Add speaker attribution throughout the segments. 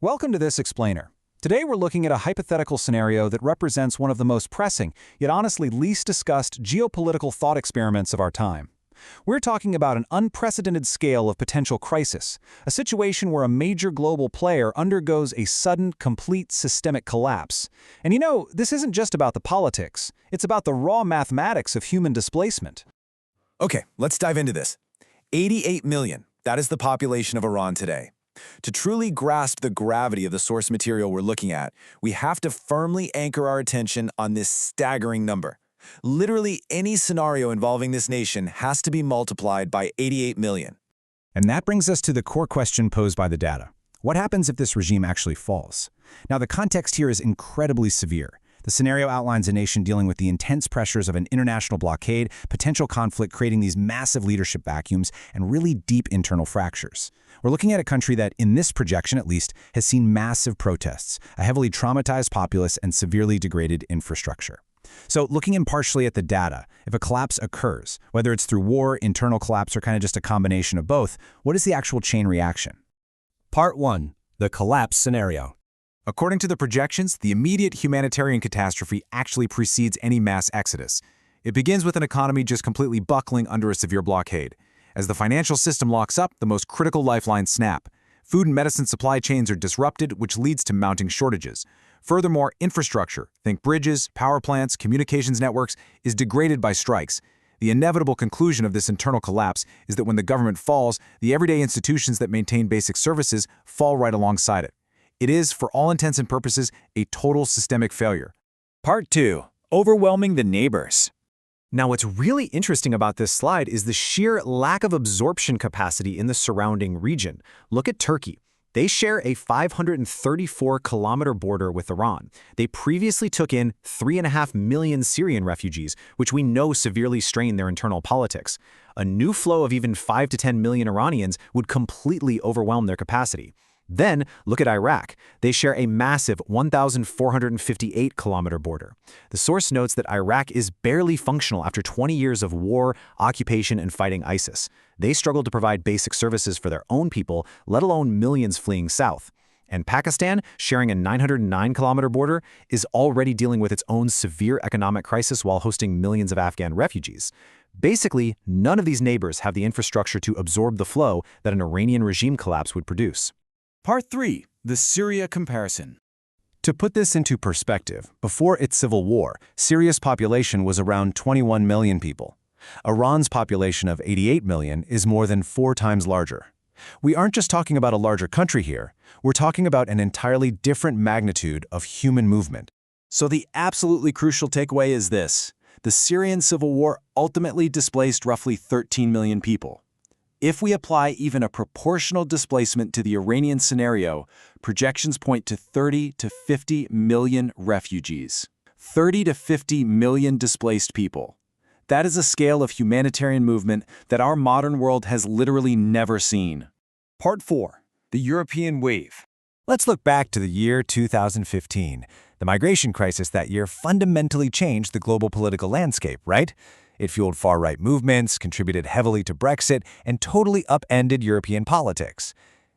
Speaker 1: Welcome to this explainer. Today we're looking at a hypothetical scenario that represents one of the most pressing, yet honestly least discussed, geopolitical thought experiments of our time. We're talking about an unprecedented scale of potential crisis, a situation where a major global player undergoes a sudden, complete systemic collapse. And this isn't just about the politics, it's about the raw mathematics of human displacement.
Speaker 2: Okay, let's dive into this. 88 million, that is the population of Iran today. To truly grasp the gravity of the source material we're looking at, we have to firmly anchor our attention on this staggering number. Literally any scenario involving this nation has to be multiplied by 88 million.
Speaker 1: And that brings us to the core question posed by the data. What happens if this regime actually falls? Now, the context here is incredibly severe. The scenario outlines a nation dealing with the intense pressures of an international blockade, potential conflict creating these massive leadership vacuums, and really deep internal fractures. We're looking at a country that, in this projection at least, has seen massive protests, a heavily traumatized populace, and severely degraded infrastructure. So, looking impartially at the data, if a collapse occurs, whether it's through war, internal collapse, or kind of just a combination of both, what is the actual chain reaction?
Speaker 3: Part 1. The collapse scenario.
Speaker 4: According to the projections, the immediate humanitarian catastrophe actually precedes any mass exodus. It begins with an economy just completely buckling under a severe blockade. As the financial system locks up, the most critical lifelines snap. Food and medicine supply chains are disrupted, which leads to mounting shortages. Furthermore, infrastructure, think bridges, power plants, communications networks, is degraded by strikes. The inevitable conclusion of this internal collapse is that when the government falls, the everyday institutions that maintain basic services fall right alongside it. It is, for all intents and purposes, a total systemic failure.
Speaker 3: Part 2. Overwhelming the neighbors. Now, what's really interesting about this slide is the sheer lack of absorption capacity in the surrounding region. Look at Turkey. They share a 534-kilometer border with Iran. They previously took in 3.5 million Syrian refugees, which we know severely strained their internal politics. A new flow of even 5 to 10 million Iranians would completely overwhelm their capacity. Then, look at Iraq. They share a massive 1,458-kilometer border. The source notes that Iraq is barely functional after 20 years of war, occupation, and fighting ISIS. They struggle to provide basic services for their own people, let alone millions fleeing south. And Pakistan, sharing a 909-kilometer border, is already dealing with its own severe economic crisis while hosting millions of Afghan refugees. Basically, none of these neighbors have the infrastructure to absorb the flow that an Iranian regime collapse would produce.
Speaker 4: Part 3. The Syria comparison.
Speaker 1: To put this into perspective, before its civil war, Syria's population was around 21 million people. Iran's population of 88 million is more than 4 times larger. We aren't just talking about a larger country here, we're talking about an entirely different magnitude of human movement.
Speaker 4: So the absolutely crucial takeaway is this. The Syrian civil war ultimately displaced roughly 13 million people. If we apply even a proportional displacement to the Iranian scenario, projections point to 30 to 50 million refugees. 30 to 50 million displaced people. That is a scale of humanitarian movement that our modern world has literally never seen.
Speaker 3: Part 4. The European wave.
Speaker 1: Let's look back to the year 2015. The migration crisis that year fundamentally changed the global political landscape, right? It fueled far-right movements, contributed heavily to Brexit, and totally upended European politics.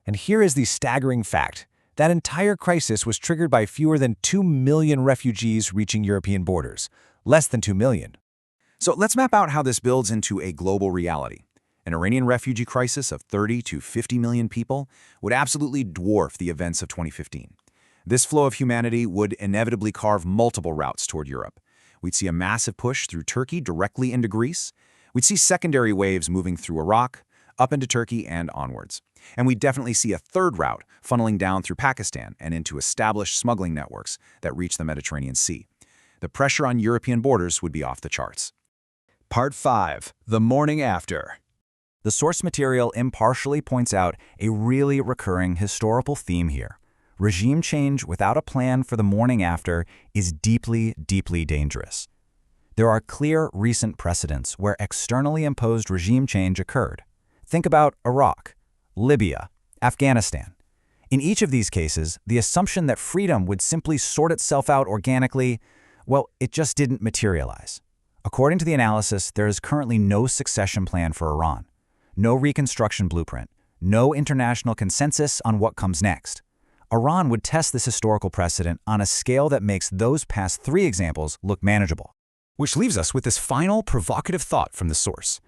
Speaker 1: And here is the staggering fact. That entire crisis was triggered by fewer than 2 million refugees reaching European borders. Less than 2 million.
Speaker 4: So let's map out how this builds into a global reality. An Iranian refugee crisis of 30 to 50 million people would absolutely dwarf the events of 2015. This flow of humanity would inevitably carve multiple routes toward Europe. We'd see a massive push through Turkey directly into Greece. We'd see secondary waves moving through Iraq, up into Turkey and onwards. And we'd definitely see a third route funneling down through Pakistan and into established smuggling networks that reach the Mediterranean Sea. The pressure on European borders would be off the charts.
Speaker 3: Part 5. The morning after.
Speaker 1: The source material impartially points out a really recurring historical theme here. Regime change without a plan for the morning after is deeply, deeply dangerous. There are clear recent precedents where externally imposed regime change occurred. Think about Iraq, Libya, Afghanistan. In each of these cases, the assumption that freedom would simply sort itself out organically, well, it just didn't materialize. According to the analysis, there is currently no succession plan for Iran, no reconstruction blueprint, no international consensus on what comes next. Iran would test this historical precedent on a scale that makes those past 3 examples look manageable. Which leaves us with this final provocative thought from the source.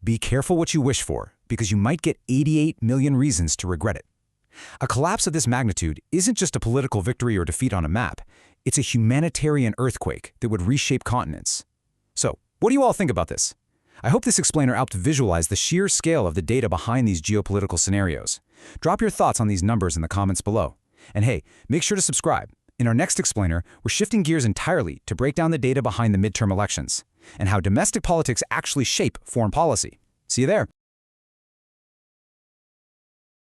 Speaker 1: Be careful what you wish for, because you might get 88 million reasons to regret it. A collapse of this magnitude isn't just a political victory or defeat on a map. It's a humanitarian earthquake that would reshape continents. So, what do you all think about this? I hope this explainer helped visualize the sheer scale of the data behind these geopolitical scenarios. Drop your thoughts on these numbers in the comments below. And hey, make sure to subscribe. In our next explainer, we're shifting gears entirely to break down the data behind the midterm elections and how domestic politics actually shape foreign policy. See you there.